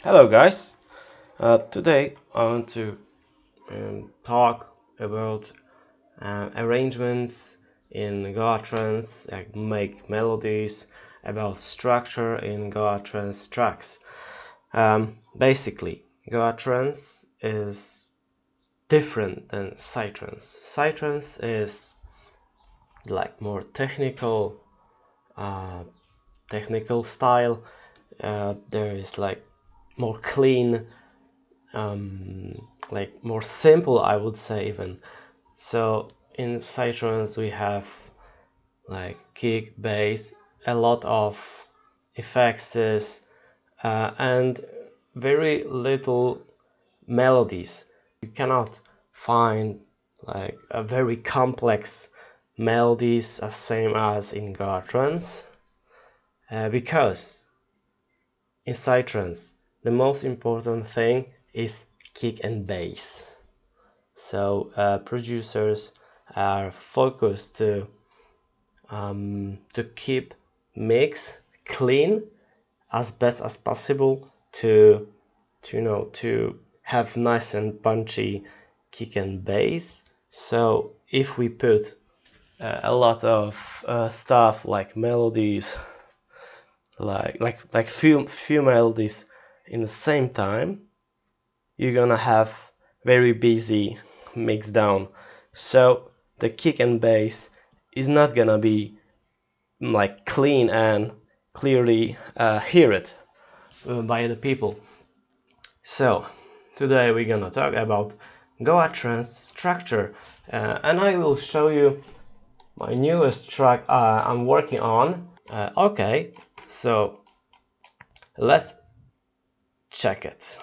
Hello guys, today I want to talk about arrangements in Goa Trance, like make melodies, about structure in Goa Trance tracks. Basically, Goa Trance is different than psytrance. Psytrance is like more technical style. There is like more clean, like more simple, I would say even. So in psytrance we have like kick, bass, a lot of effects, and very little melodies. You cannot find like a very complex melodies as same as in Goa Trance, because in psytrance the most important thing is kick and bass. So producers are focused to keep mix clean as best as possible to have nice and punchy kick and bass. So if we put a lot of stuff like melodies, like few melodies in the same time, you're gonna have very busy mix down. So the kick and bass is not gonna be like clean and clearly hear it by the people. So today we're gonna talk about Goa Trance structure, and I will show you my newest track I'm working on. Okay, so let's check it.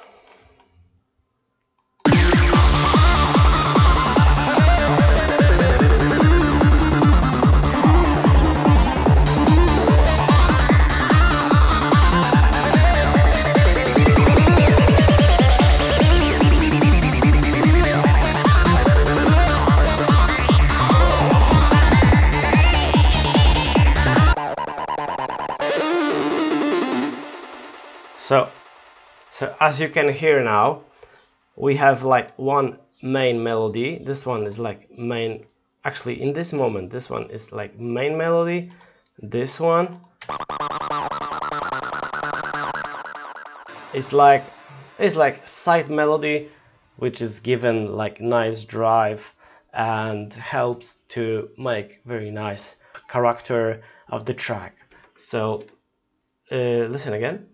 So as you can hear now, we have like one main melody. This one is like main, actually in this moment this one is like main melody. This one is like side melody, which is given like nice drive and helps to make very nice character of the track. So listen again.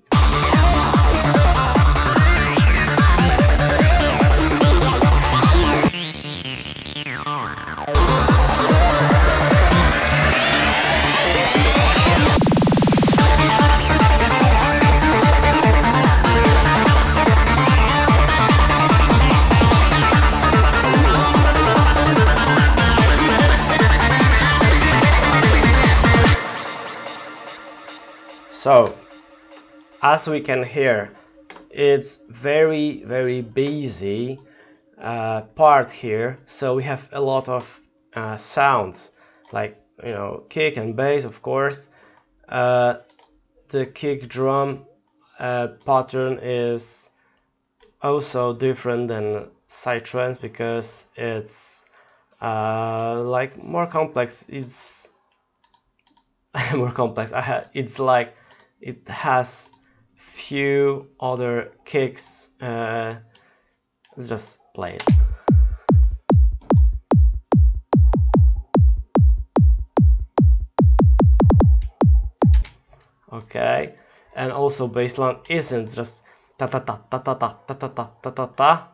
So as we can hear, it's very busy part here. So we have a lot of sounds, like kick and bass, of course. The kick drum pattern is also different than psytrance because it's like more complex. It's more complex. It's like it has few other kicks. Let's just play it. Okay, and also bassline isn't just ta ta ta ta ta ta ta ta ta ta ta ta.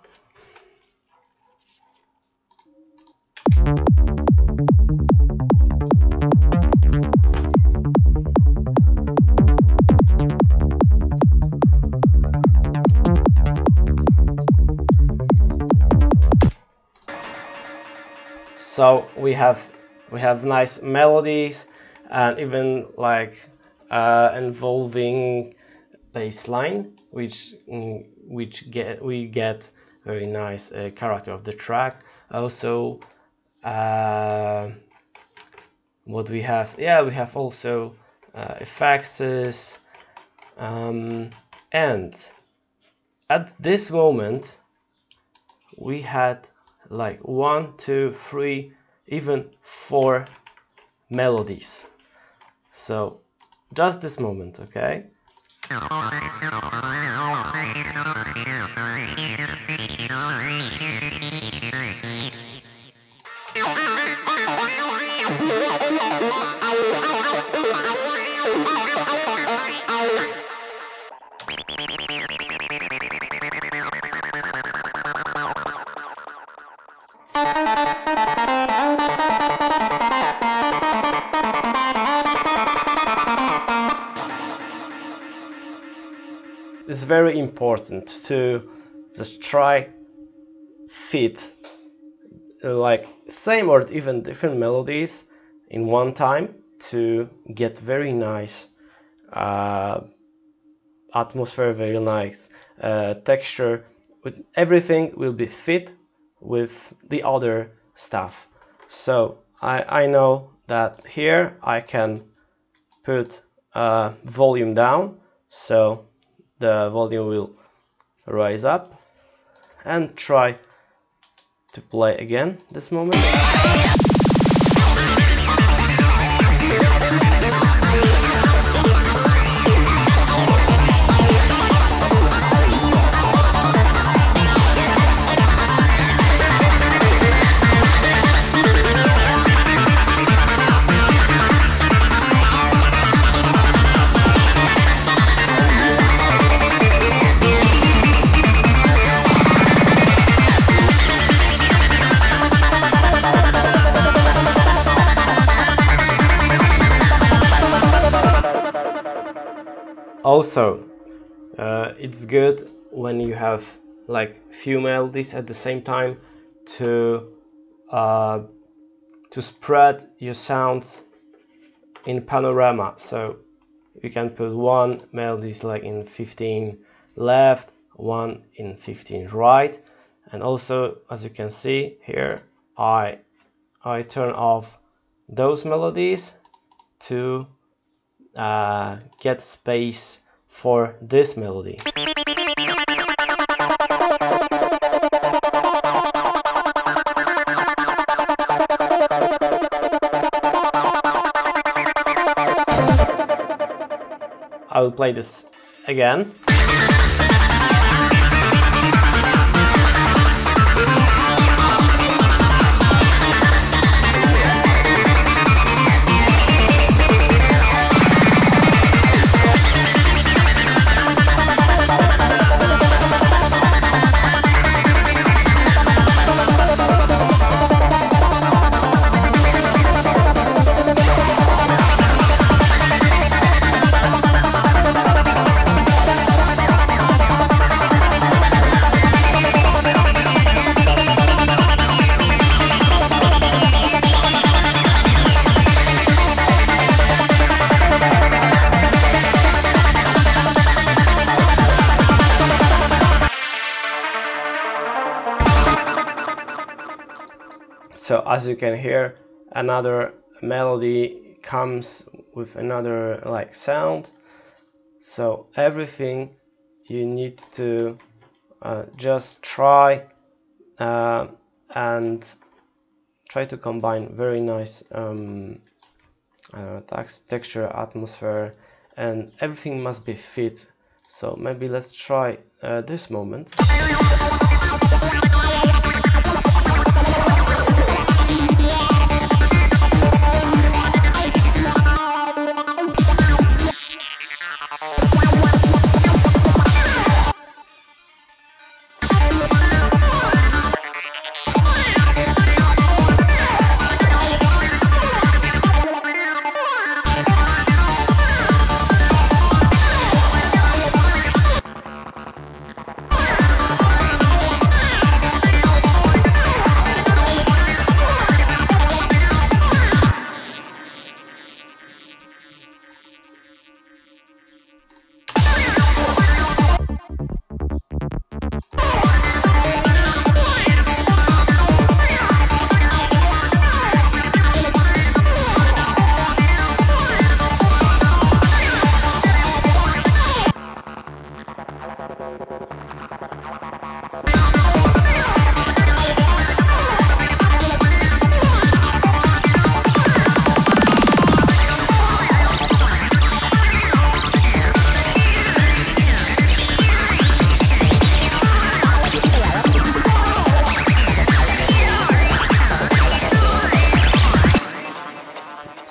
So we have nice melodies and even like involving bass line, which we get very nice character of the track. Also, what we have, we have also effects, and at this moment we had like 1, 2, 3, even 4 melodies. So just this moment, okay? It's very important to just try fit like same or even different melodies in one time to get very nice atmosphere, very nice texture. Everything will be fit with the other stuff. So I know that here I can put volume down, so the volume will rise up, and try to play again this moment. Also, it's good when you have like few melodies at the same time to spread your sounds in panorama. So you can put one melodies like in 15 left, one in 15 right, and also as you can see here, I turn off those melodies to get space for this melody. I will play this again. So as you can hear, another melody comes with another like sound. So everything you need to just try and try to combine very nice texture, atmosphere, and everything must be fit. So maybe let's try this moment.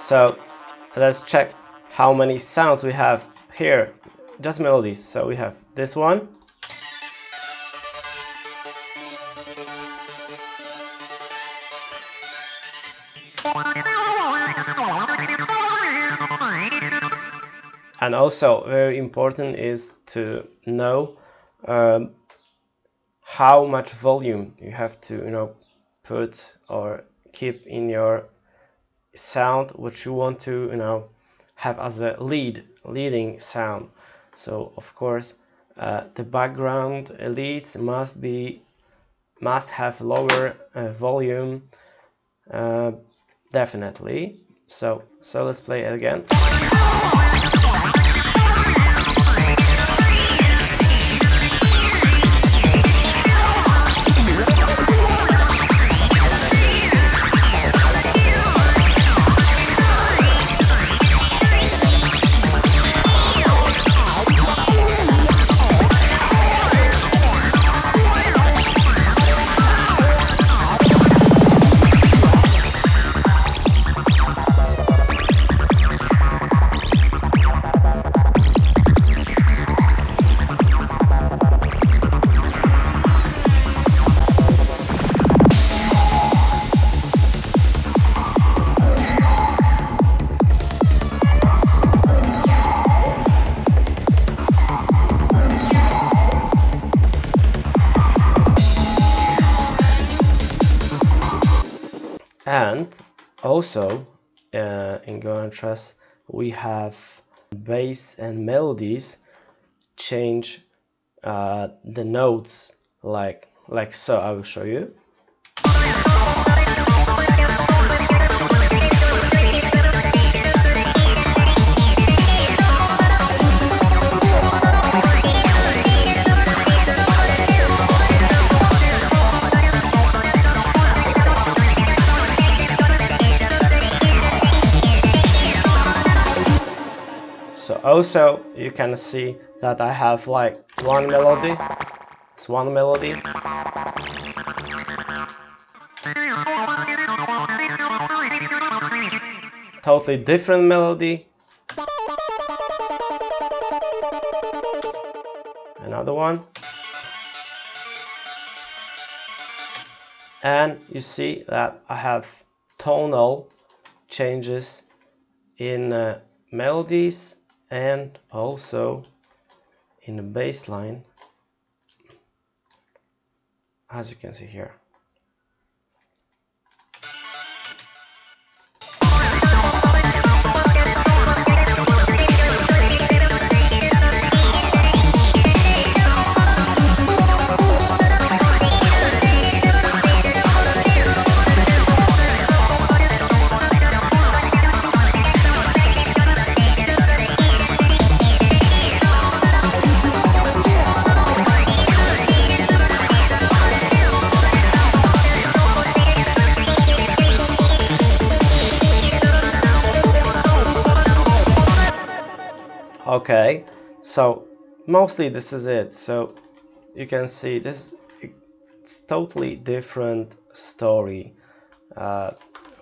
So let's check how many sounds we have here, just melodies. So we have this one, and also very important is to know how much volume you have to, you know, put or keep in your sound which you want to, you know, have as a leading sound. So of course the background leads must have lower volume, definitely. So let's play it again. And also in Goa Trance we have bass and melodies change the notes like so. I will show you. So also you can see that I have like one melody. It's one melody. Totally different melody. Another one. And you see that I have tonal changes in melodies and also in the bass line, as you can see here. Okay, so mostly this is it. So you can see this, it's totally different story,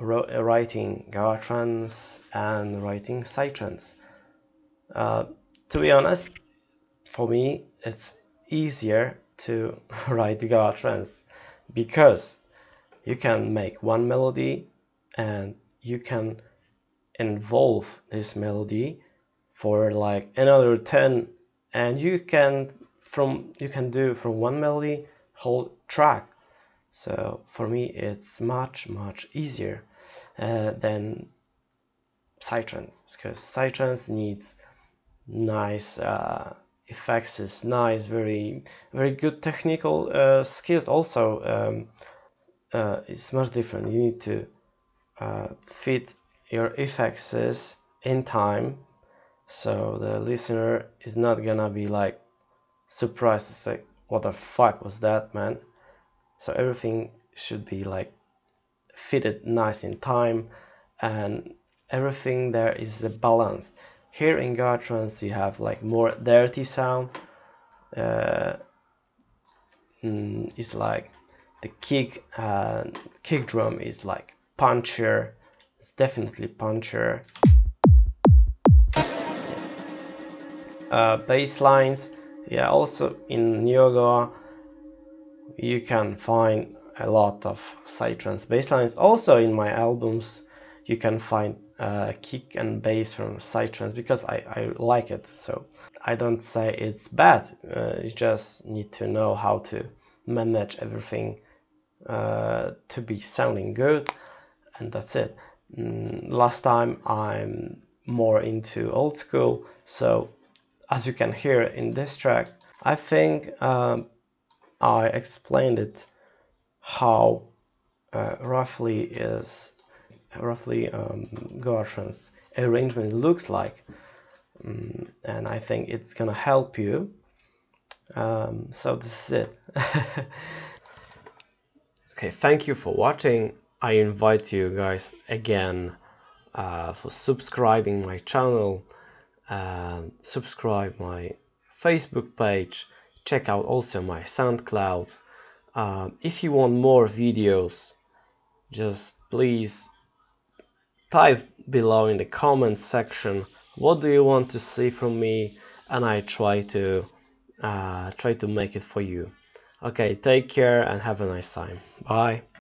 writing Goa Trance and writing psytrance. To be honest, for me it's easier to write Goa Trance because you can make one melody and you can involve this melody for like another 10, and you can do from one melody whole track. So for me it's much easier than psytrance, because psytrance needs nice effects, nice, very good technical skills. Also it's much different. You need to fit your effects in time, so the listener is not gonna be like surprised to say, what the fuck was that, man? So everything should be like fitted nice in time, and everything there is balanced. Here in Goa Trance you have like more dirty sound. It's like the kick drum is like punchier it's definitely puncher. Bass lines, yeah, also in yoga you can find a lot of psytrance bass lines. Also in my albums you can find kick and bass from psytrance because I like it. So I don't say it's bad, you just need to know how to manage everything to be sounding good, and that's it. Last time I'm more into old school, so as you can hear in this track, I think I explained it how roughly Goa Trance arrangement looks like, and I think it's gonna help you. So this is it. Okay, thank you for watching. I invite you guys again for subscribing my channel, subscribe my Facebook page, check out also my SoundCloud. If you want more videos, just please type below in the comments section what do you want to see from me, and I try to make it for you. Okay, take care and have a nice time. Bye.